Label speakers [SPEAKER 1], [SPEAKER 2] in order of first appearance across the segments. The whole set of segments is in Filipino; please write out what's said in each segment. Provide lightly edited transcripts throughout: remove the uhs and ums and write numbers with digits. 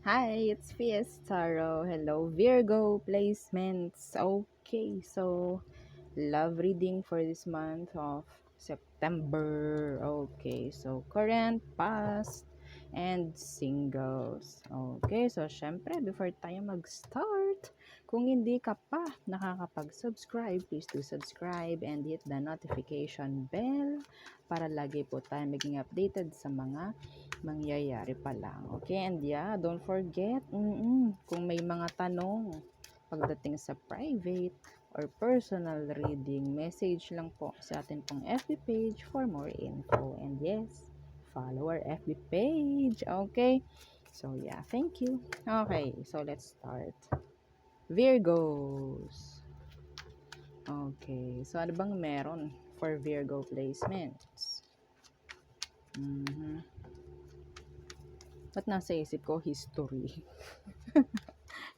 [SPEAKER 1] Hi, it's Fiestaro. Hello, Virgo placements. Okay, so love reading for this month of September. Okay, so current, past, and singles. Okay, so syempre, before tayo mag-start, kung hindi ka pa nakakapag-subscribe, please do subscribe and hit the notification bell para lagi po tayo maging updated sa mga mangyayari pa lang. Okay, and yeah, don't forget, kung may mga tanong pagdating sa private or personal reading, message lang po sa atin pong FB page for more info. And yes, follow our FB page. Okay, so yeah, thank you. Okay, so let's start. Virgos. Okay, so ano bang meron for Virgo placements? Ba't nasa isip ko history?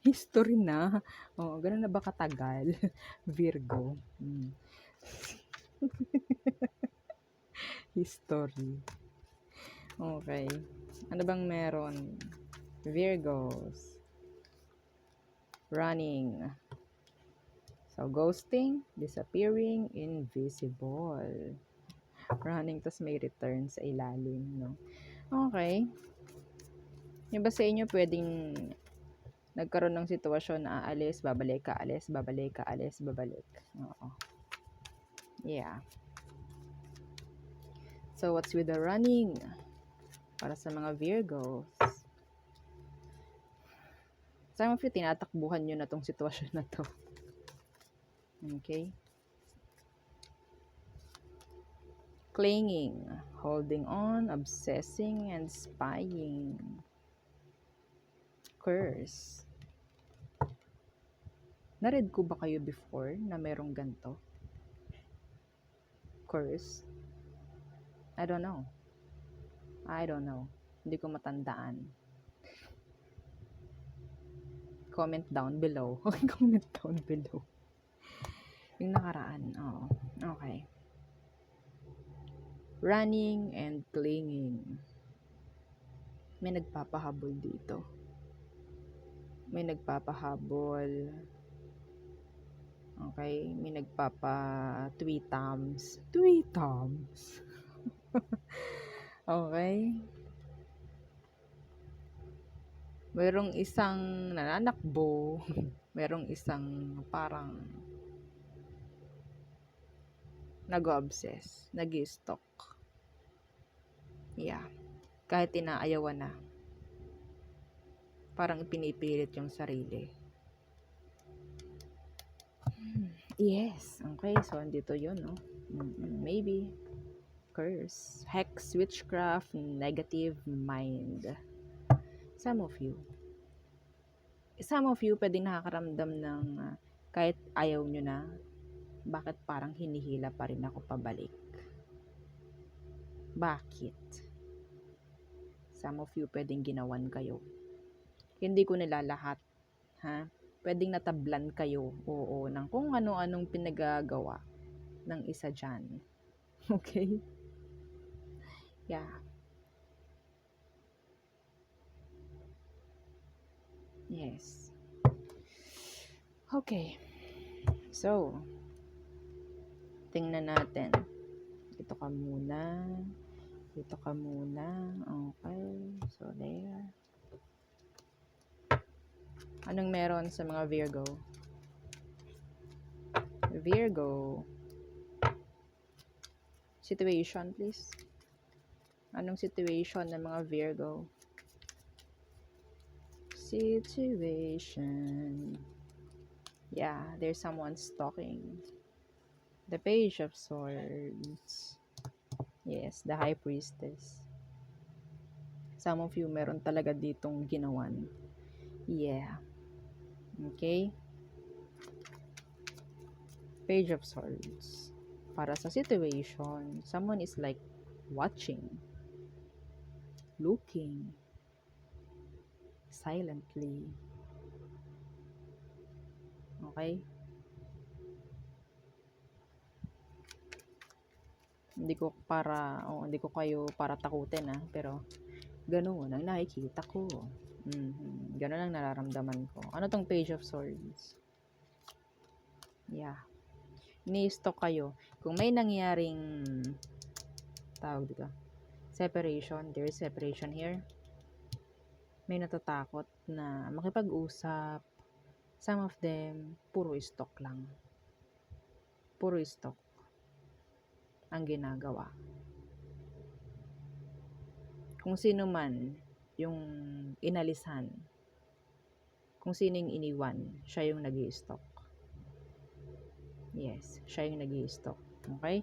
[SPEAKER 1] History na. Oh, ganun na ba katagal? Virgo. History. Okay. Ano bang meron? Virgos. Running. So, ghosting, disappearing, invisible. Running, tas may return sa ilalim, no? Okay. Yung ba sa inyo pwedeng nagkaroon ng sitwasyon na aalis, babalik, kaalis, babalik, kaalis, babalik. Oo. Yeah. So, what's with the running? Para sa mga Virgos. Some of you, tinatakbuhan nyo na tong sitwasyon na to. Okay? Clinging, holding on, obsessing, and spying. Curse. Naread ko ba kayo before na merong ganito? Curse? I don't know. Hindi ko matandaan. Comment down below. Comment down below. Yung nakaraan. Oo. Okay. Running and clinging. May nagpapahabol dito. May nagpapahabol. Okay? May nagpapa-tweetums. Tweetums. Okay? Merong isang nananakbo. Merong isang parang nag-obsess. Nag-stalk. Yeah. Kahit inaayawan na. Parang pinipilit yung sarili. Yes. Okay. So, andito yun, no? Maybe. Curse. Hex, witchcraft, negative mind. Some of you, pwedeng nakakaramdam ng kahit ayaw nyo na, bakit parang hinihila pa rin ako pabalik? Bakit? Some of you, pwedeng ginawan kayo. Hindi ko nilalahat, ha? Pwedeng natablan kayo, oo, ng kung ano-anong pinagagawa ng isa dyan. Okay? Yeah. Yes. Okay. So, tingnan natin. Dito ka muna. Okay. So, there. Anong meron sa mga Virgo? Virgo. Situation, please. Anong situation ng mga Virgo? Situation. Yeah, there's someone stalking. The Page of Swords. Yes, the High Priestess. Some of you, meron talaga ditong ginawan. Yeah. Okay? Page of Swords. Para sa situation, someone is like watching, looking, silently. Okay? Hindi ko kayo para takutin, pero ganoon ang nakikita ko. Ganun lang nararamdaman ko. Ano tong Page of Swords? Yeah. Ni-stock kayo. Kung may nangyaring tawag dito, separation, there is separation here. May natatakot na makipag-usap. Some of them, puro stock lang. Puro stock ang ginagawa. Kung sino man yung inalisan, kung sino yung iniwan, siya yung nag-i-stock. Yes, siya yung nag-i-stock. Okay?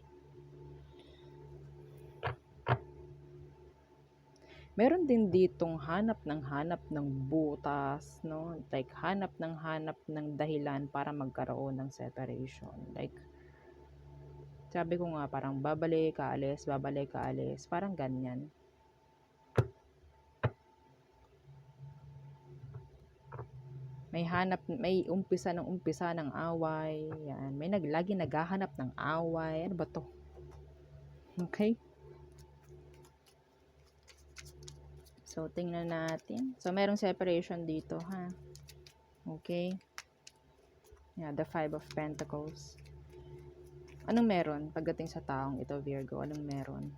[SPEAKER 1] Meron din ditong hanap ng butas, no? Like, hanap ng dahilan para magkaroon ng separation. Like, sabi ko nga, parang babalik, kaalis, parang ganyan. May umpisa ng away, yan. May lagi naghahanap ng away. Ano ba to? Okay? So, tingnan natin. So, merong separation dito, ha? Okay? Yeah, the Five of Pentacles. Anong meron pagdating sa taong ito, Virgo? Anong meron?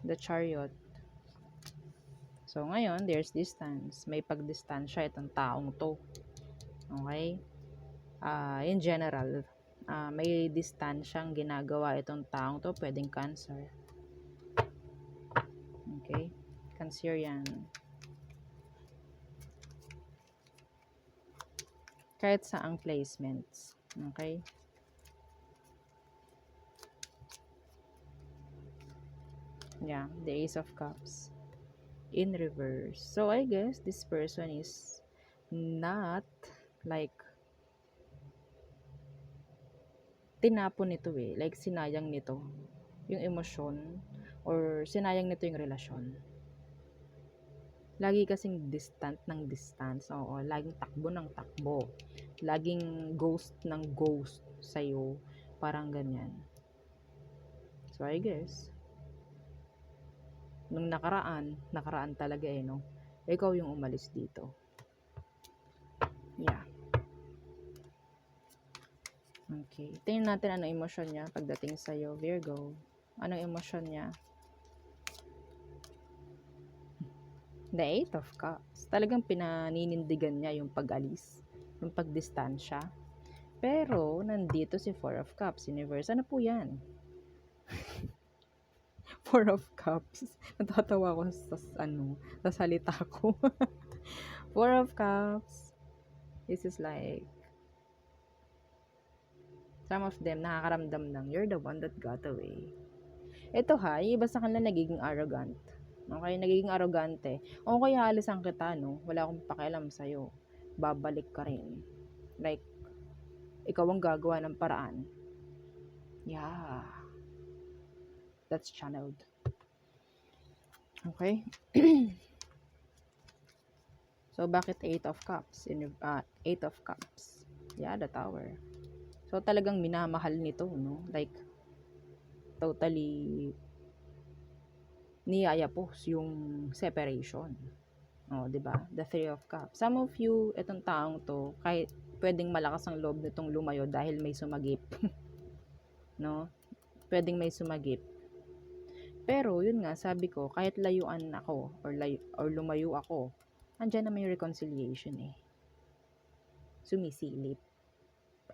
[SPEAKER 1] The Chariot. So, ngayon, there's distance. May pagdistansya itong taong to. Okay? In general, may distansyang ginagawa itong taong to. Pwedeng Cancer. Okay? Cancer yan. Kahit saang placements. Okay? Yeah, the Ace of Cups. In reverse. So, I guess this person is not like tinapon nito eh. Like, sinayang nito yung emosyon or sinayang nito yung relasyon. Lagi kasing distant ng distance. Oo, laging takbo ng takbo. Laging ghost ng ghost sa'yo. Parang ganyan. So, I guess, nung nakaraan talaga eh, no? Ikaw yung umalis dito. Yeah. Okay. Tingnan natin anong emosyon niya pagdating sa'yo, Virgo. Anong emosyon niya? The Eight of Cups. Talagang pinaninindigan niya yung pag-alis, yung pagdistansya. Pero, nandito si Four of Cups. Universe, ano po yan? Four of Cups. Natatawa ko sa salita ko. Four of Cups. This is like, some of them nakakaramdam ng, you're the one that got away. Ito ha, yung iba sa kanila nagiging arrogant. Okay, nagiging arrogante. O kaya alisan kita, no? Wala akong pakialam sa'yo. Babalik ka rin. Like, ikaw ang gagawa ng paraan. Yeah. That's channeled. Okay? So, bakit Eight of Cups? Eight of Cups. Yeah, the Tower. So, talagang minamahal nito, no? Like, totally niyayapos yung separation. Oh, 'di ba? The Three of Cups. Some of you, etong taong to, kahit pwedeng malakas ang loob nitong lumayo dahil may sumagip. No? Pwedeng may sumagip. Pero, yun nga, sabi ko, kahit layuan ako or lumayo ako, andyan na may reconciliation eh. Sumisilip.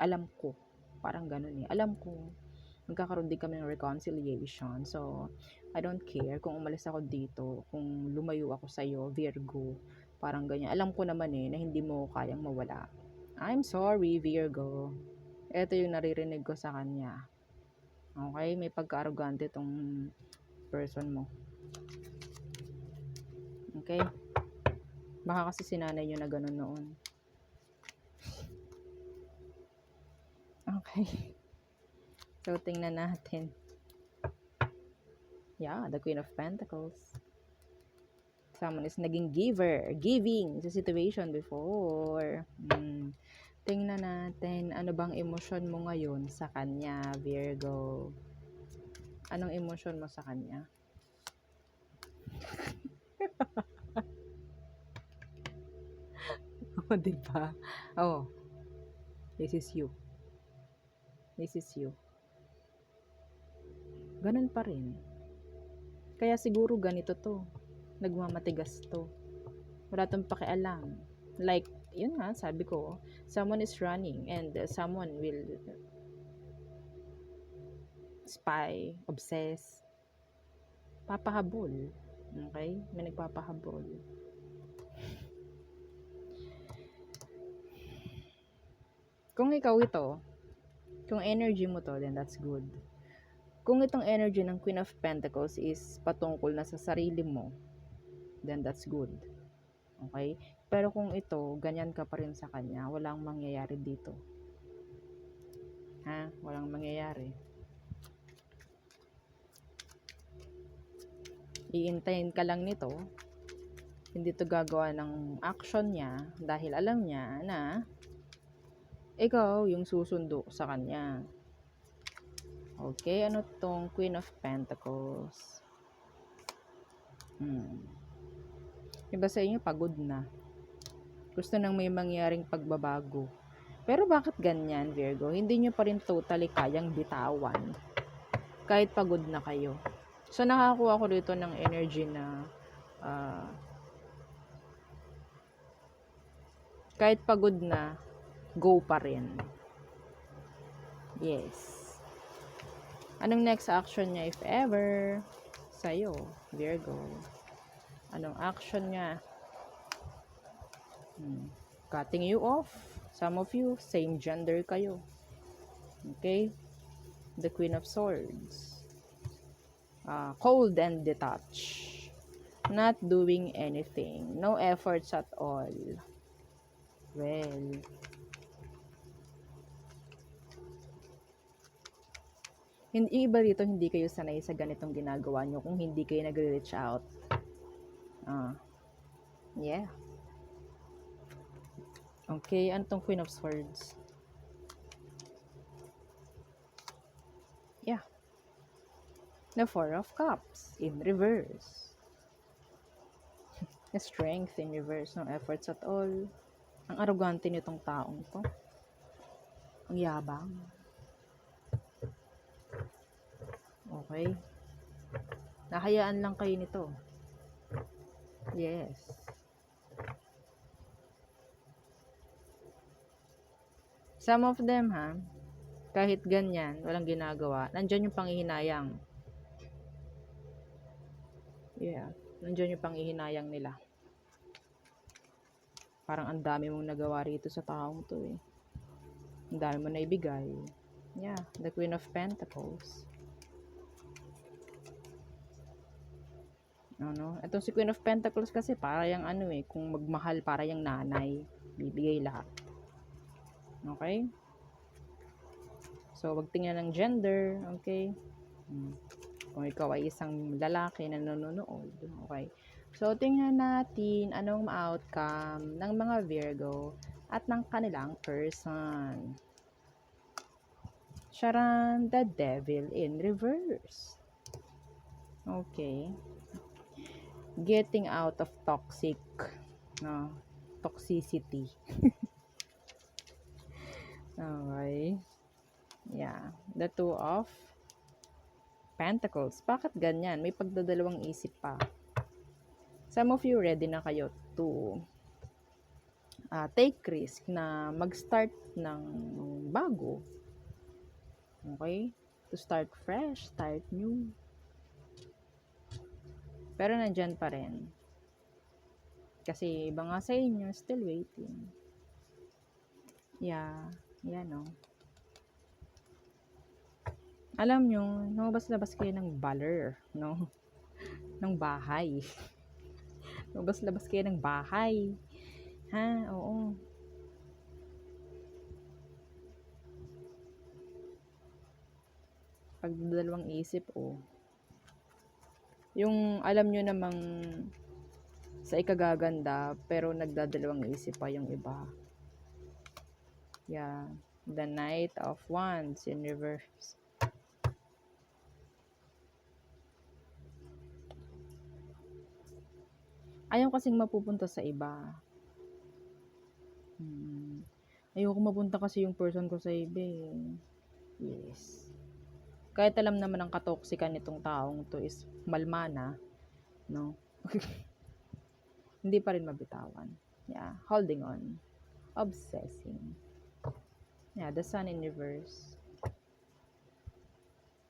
[SPEAKER 1] Alam ko, parang ganun eh. Alam ko, magkakaroon din kami ng reconciliation. So, I don't care kung umalis ako dito, kung lumayo ako sa'yo, Virgo, parang ganyan. Alam ko naman eh, na hindi mo kayang mawala. I'm sorry, Virgo. Ito yung naririnig ko sa kanya. Okay? May pagka-arrogante tong person mo. Okay? Baka kasi sinanay nyo na ganun noon. Okay. So, tingnan natin. Yeah, the Queen of Pentacles. Someone is naging giving sa situation before. Tingnan natin, ano bang emosyon mo ngayon sa kanya, Virgo? Anong emosyon mo sa kanya? O, diba? Oh, this is you. This is you. Ganun pa rin. Kaya siguro ganito to. Nagmamatigas to. Wala tong pakialam. Like, yun nga, sabi ko, someone is running and someone will spy, obsess, papahabol. Okay? May nagpapahabol. Kung ikaw ito, kung energy mo to, then that's good. Kung itong energy ng Queen of Pentacles is patungkol na sa sarili mo, then that's good. Okay? Pero kung ito, ganyan ka pa rin sa kanya, walang mangyayari dito. Ha? Walang mangyayari. Iintayin ka lang nito. Hindi to gagawa ng action niya dahil alam niya na ikaw yung susundo sa kanya. Okay, ano tong Queen of Pentacles? Iba sa inyo, pagod na. Gusto nang may mangyaring pagbabago. Pero bakit ganyan, Virgo? Hindi nyo pa rin totally kayang bitawan. Kahit pagod na kayo. So, nakakuha ko dito ng energy na kahit pagod na, go pa rin. Yes. Anong next action niya, if ever, sa'yo, Virgo? Anong action niya? Cutting you off. Some of you, same gender kayo. Okay? The Queen of Swords. Cold and detached. Not doing anything. No efforts at all. Well, hindi iba dito, hindi kayo sanay sa ganitong ginagawa nyo kung hindi kayo nagre-reach out. Yeah. Okay, ano tong Queen of Swords? Yeah. The Four of Cups in reverse. Strength in reverse. No efforts at all. Ang arrogante nitong taong to. Ang yabang. Okay. Nahayaan lang kayo nito. Yes. Some of them, kahit ganyan, walang ginagawa, nandyan yung panghihinayang. Yeah. Nandyan yung panghihinayang nila. Parang ang dami mong nagawa rito sa taong to eh. Ang dami mo na ibigay. Yeah, the Queen of Pentacles. Ano? Itong si Queen of Pentacles kasi para yung ano eh, kung magmahal para yung nanay, bibigay lahat. Okay? So, wag tingnan ng gender, okay? Kung ikaw ay isang lalaki na nanonood, okay? So, tingnan natin anong outcome ng mga Virgo at ng kanilang person. Charan, the Devil in reverse. Okay. Getting out of toxicity. Okay. Yeah. The Two of Pentacles. Bakit ganyan? May pagdadalawang isip pa. Some of you ready na kayo to take risk na mag-start ng bago. Okay? To start fresh, start new. Pero nandyan pa rin. Kasi iba nga sa inyo, still waiting. Yeah. Yan, no? Alam nyo, lumabas-labas kayo ng baler, no? Ng bahay. Lumabas-labas kayo ng bahay. Ha? Oo. Pagdadalawang isip, yung alam nyo namang sa ikagaganda, pero nagdadalawang isip pa yung iba. Yeah. The Knight of Wands in reverse. Ayaw kasing mapupunta sa iba. Ayoko mapunta kasi yung person ko sa iba eh. Yes. Kahit alam naman ang katoksikan nitong taong to is malmana, no? Hindi pa rin mabitawan. Yeah, holding on. Obsessing. Yeah, the sun in reverse.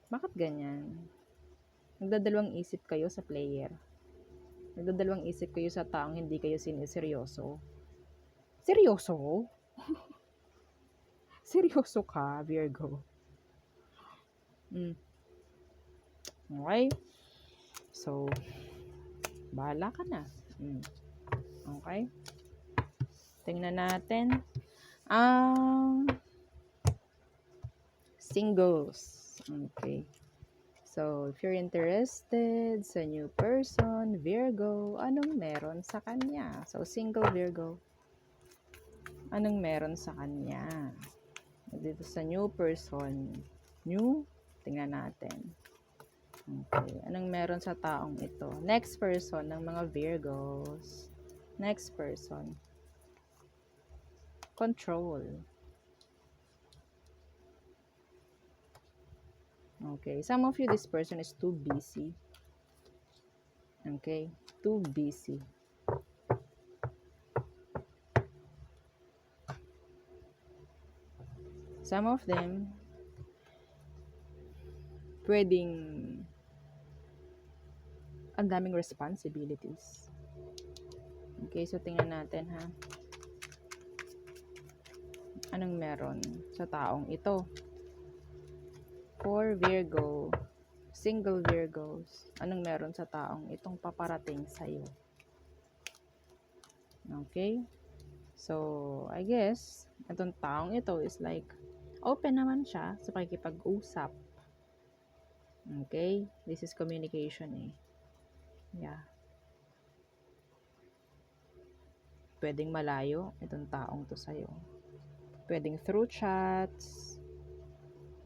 [SPEAKER 1] Bakit ganyan? Nagdadalawang isip kayo sa player. Nagdadalawang isip kayo sa taong hindi kayo siniseryoso. Seryoso? Seryoso ka, Virgo? Okay? So, bahala ka na. Okay? Tingnan natin. Singles. Okay. So, if you're interested sa new person, Virgo, anong meron sa kanya? So, single Virgo, anong meron sa kanya? Dito sa new person, tingnan natin. Okay, anong meron sa taong ito? Next person ng mga Virgos. Next person. Control. Okay, some of you, this person is too busy. Okay, too busy. Some of them, pwedeng ang daming responsibilities. Okay, so tingnan natin ha. Anong meron sa taong ito? For Virgo, single Virgos, anong meron sa taong itong paparating sa'yo? Okay? So, I guess, itong taong ito is like, open naman siya sa pakikipag-usap. Okay? This is communication eh. Yeah. Pwedeng malayo itong taong to sa'yo. Pwedeng through chats,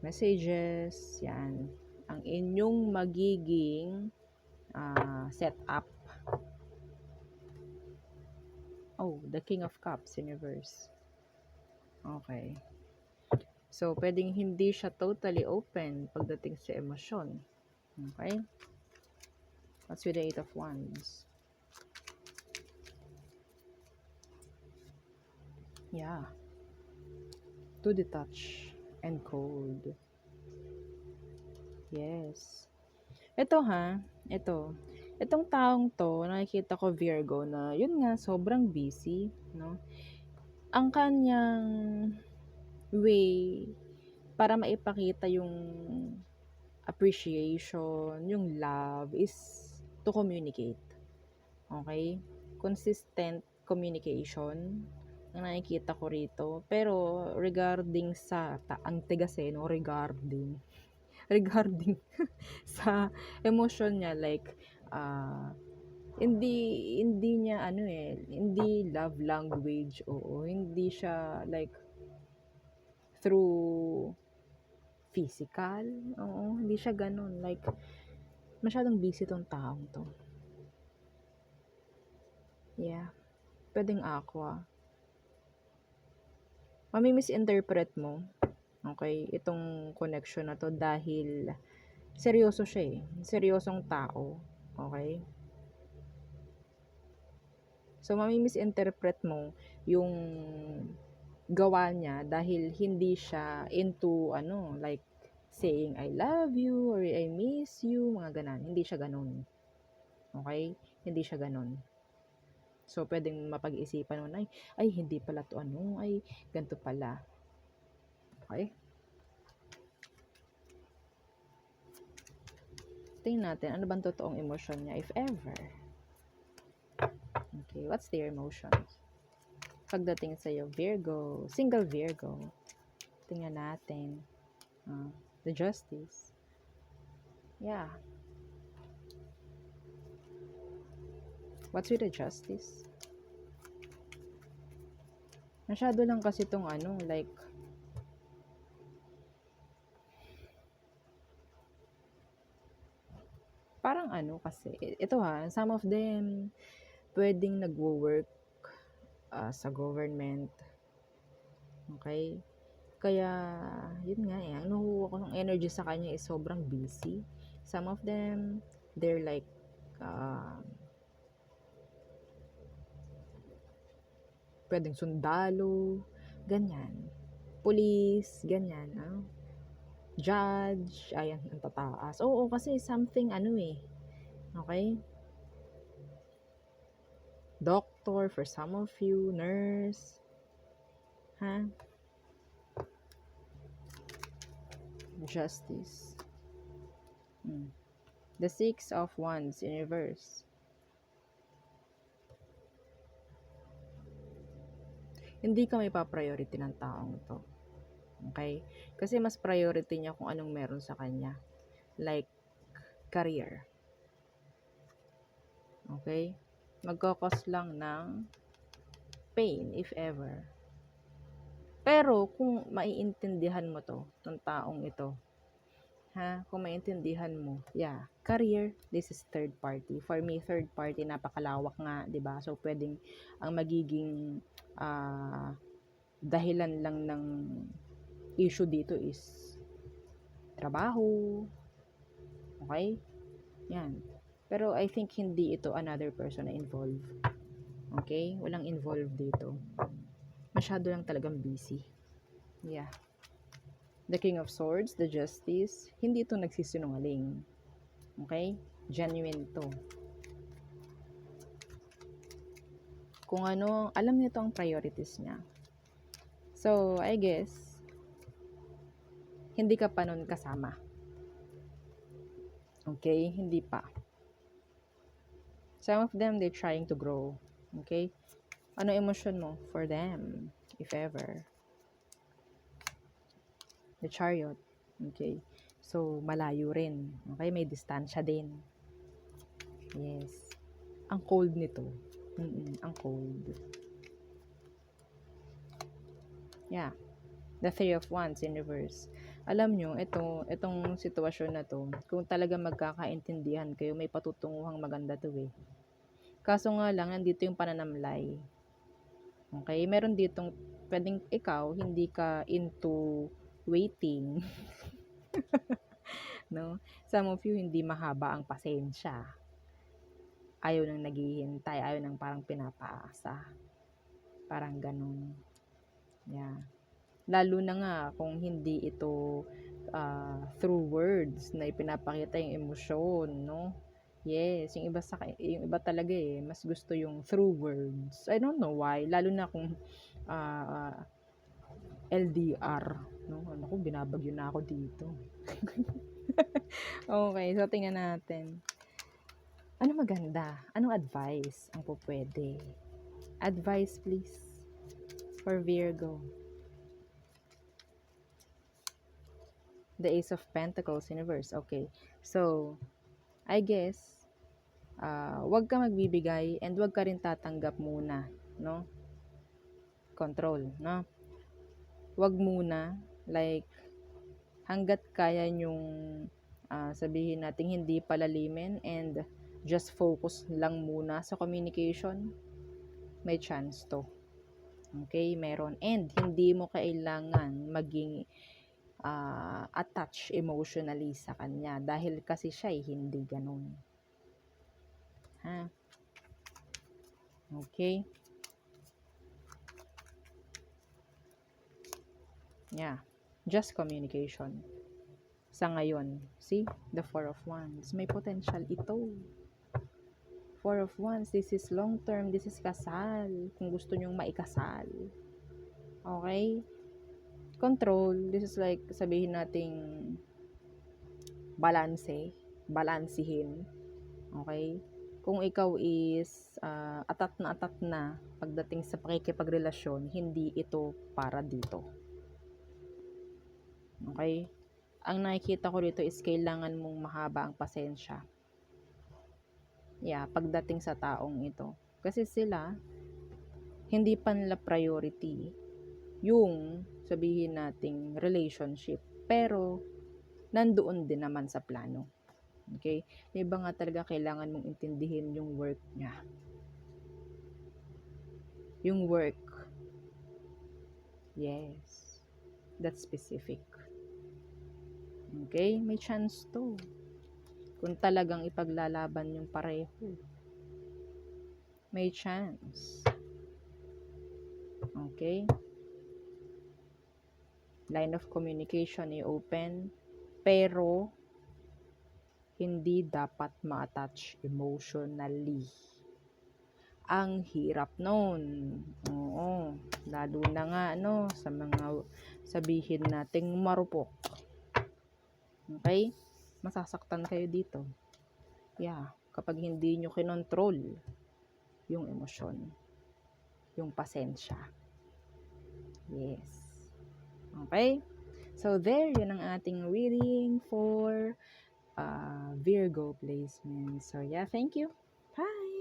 [SPEAKER 1] messages, yan. Ang inyong magiging setup. Oh, the King of Cups universe. Okay. So, pwedeng hindi siya totally open pagdating sa emosyon. Okay? What's with the Eight of Wands? Yeah. To detach and cold. Yes. Ito ha, itong taong to, nakikita ko Virgo na, yun nga, sobrang busy, no? Ang kanyang way para maipakita yung appreciation, yung love is to communicate. Okay? Consistent communication ang nakikita ko rito. Pero regarding sa, ang tigas eh, no? Regarding sa emotion niya, like, hindi niya hindi love language, hindi siya like through physical, hindi siya ganun, like masyadong busy tong taong to. Yeah, pwedeng aqua. Mami-misinterpret mo, okay, itong connection na to dahil seryoso siya eh, seryosong tao, okay? So, mami-misinterpret mo yung gawa niya dahil hindi siya into like saying I love you or I miss you, mga ganon. Hindi siya ganon. Okay? Hindi siya ganon. So, pwedeng mapag-isipan mo na, ay hindi pala to ay ganito pala. Okay? Tingnan natin, ano bang totoong emosyon niya, if ever. Okay, what's their emotions? Pagdating sa'yo, Virgo, single Virgo. Tingnan natin. The Justice. Yeah. What's with the Justice? Masyado lang kasi itong like, parang kasi, ito ha, some of them, pwedeng nagwo-work sa government, Okay? Kaya, yun nga eh, ang nakuha ko ng energy sa kanya is sobrang busy. Some of them, they're like, pwedeng sundalo, ganyan. Police, ganyan. Judge, ayan, ang tataas. Oo, kasi something, okay? Doctor for some of you, nurse, ha? Justice. The Six of Wands in reverse. Hindi ka may pa-priority ng taong to. Okay? Kasi mas priority niya kung anong meron sa kanya. Like, career. Okay? Magkakos lang ng pain, if ever. Pero, kung maiintindihan mo to, ng taong ito, kung maiintindihan mo, career, this is third party. For me, third party, napakalawak nga, 'di ba? So, pwedeng, ang magiging, dahilan lang ng issue dito is trabaho, okay? Yan. Pero I think hindi ito another person na involved. Okay? Walang involved dito. Masyado lang talagang busy. Yeah. The King of Swords, the Justice, hindi ito nagsisinungaling. Okay? Genuine to. Kung ano, alam nito ang priorities niya. So, I guess, hindi ka pa nun kasama. Okay? Hindi pa. Some of them, they're trying to grow. Okay? Ano emotion mo for them, if ever? The Chariot. Okay? So, malayo rin. Okay? May distansya din. Yes. Ang cold nito. Ang cold. Yeah. The Three of Wands in reverse. Alam nyo, itong sitwasyon na to, kung talaga magkakaintindihan kayo, may patutunguhang maganda to eh. Kaso nga lang, nandito yung pananamlay. Okay? Meron ditong, pwedeng ikaw, hindi ka into waiting. No? Some of you, hindi mahaba ang pasensya. Ayaw nang naghihintay, ayaw nang parang pinapaasa. Parang ganun. Yeah. Lalo na nga kung hindi ito through words na ipinapakita yung emosyon, no? Yes, yung iba talaga mas gusto yung through words. I don't know why, lalo na kung LDR, no? Naku, binabagyo na ako dito. Okay, so tingnan natin. Ano maganda? Anong advice ang pupwede? Advice please for Virgo. The Ace of Pentacles in reverse. Okay. So, I guess, wag ka magbibigay and wag ka rin tatanggap muna, no? Control, no? Wag muna, like, hanggat kaya nyong sabihin natin hindi palalimin and just focus lang muna sa communication, may chance to. Okay, meron. And hindi mo kailangan maging attach emotionally sa kanya dahil kasi siya hindi ganun. Okay? Yeah. Just communication. Sa ngayon, see? The Four of Wands. May potential ito. Four of Wands, this is long term, this is kasal. Kung gusto nyong maikasal. Okay? Control, this is like, sabihin nating balansehin. Okay? Kung ikaw is atat na pagdating sa pakikipagrelasyon, hindi ito para dito. Okay? Ang nakikita ko dito is kailangan mong mahaba ang pasensya. Yeah, pagdating sa taong ito. Kasi sila, hindi pa nila priority yung sabihin nating relationship. Pero, nandoon din naman sa plano. Okay? May iba nga talaga kailangan mong intindihin yung work niya. Yung work Yes. That's specific. Okay? May chance to. Kung talagang ipaglalaban yung pareho. May chance. Okay? Line of communication i-open. Pero, hindi dapat ma-attach emotionally. Ang hirap nun. Oo. Lalo na nga, no, sa mga sabihin nating marupok. Okay? Masasaktan kayo dito. Yeah. Kapag hindi nyo kinontrol yung emosyon. Yung pasensya. Yes. Okay? So, there, yun ang ating reading for Virgo placement. So, yeah, thank you. Bye!